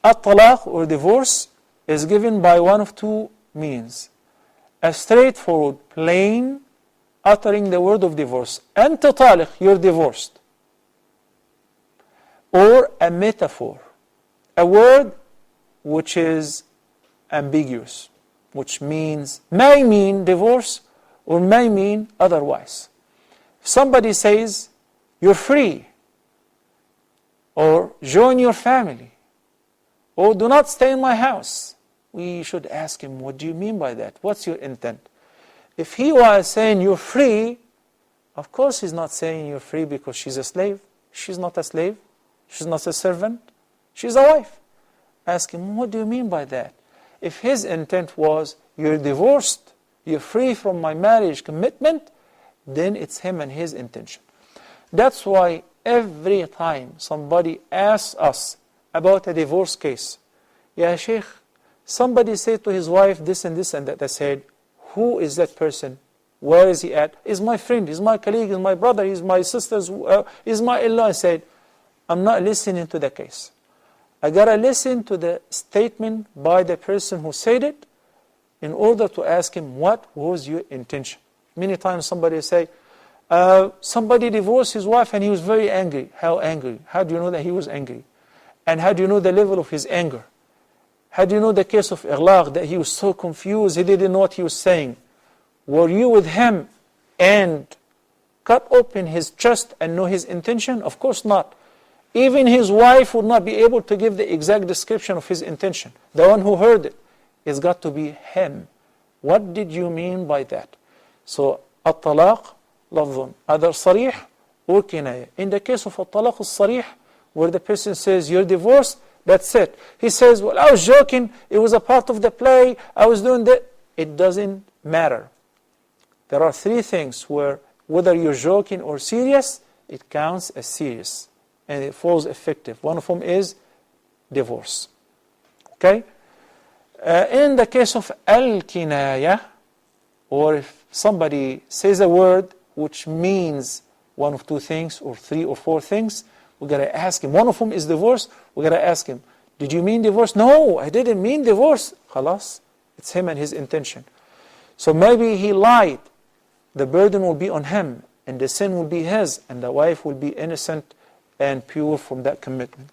At-talaq or divorce is given by one of two means. A straightforward, plain, uttering the word of divorce. Anta taliq, you're divorced. Or a metaphor, a word which is ambiguous, which may mean divorce or may mean otherwise. Somebody says, you're free, or join your family, or do not stay in my house. We should ask him, what do you mean by that? What's your intent? If he was saying you're free, of course he's not saying you're free because she's a slave. She's not a slave. She's not a servant. She's a wife. Ask him, what do you mean by that? If his intent was, you're divorced, you're free from my marriage commitment, then it's him and his intention. That's why every time somebody asks us about a divorce case, Ya Sheikh, somebody said to his wife this and this and that. I said, who is that person? Where is he at? He's my friend, he's my colleague, he's my brother, he's my sister's, he's my in-law. I said, I'm not listening to the case. I gotta listen to the statement by the person who said it in order to ask him, what was your intention? Many times somebody say, somebody divorced his wife and he was very angry. How angry? How do you know that he was angry? And how do you know the level of his anger? How do you know the case of ighlaq, that he was so confused, he didn't know what he was saying? Were you with him and cut open his chest and know his intention? Of course not. Even his wife would not be able to give the exact description of his intention. The one who heard it, it's got to be him. What did you mean by that? So, at-talaq, lafzun, either sarih or kinaya. In the case of at-talaq al-sarih, where the person says, you're divorced, that's it. He says, well, I was joking, it was a part of the play, I was doing that. It doesn't matter. There are three things where, whether you're joking or serious, it counts as serious, and it falls effective. One of them is divorce. Okay? In the case of al-kinaya, or if somebody says a word which means one of two things, or three or four things, we got to ask him. One of them is divorce. We got to ask him, did you mean divorce? No, I didn't mean divorce. Khalas, it's him and his intention. So maybe he lied. The burden will be on him, and the sin will be his, and the wife will be innocent and pure from that commitment.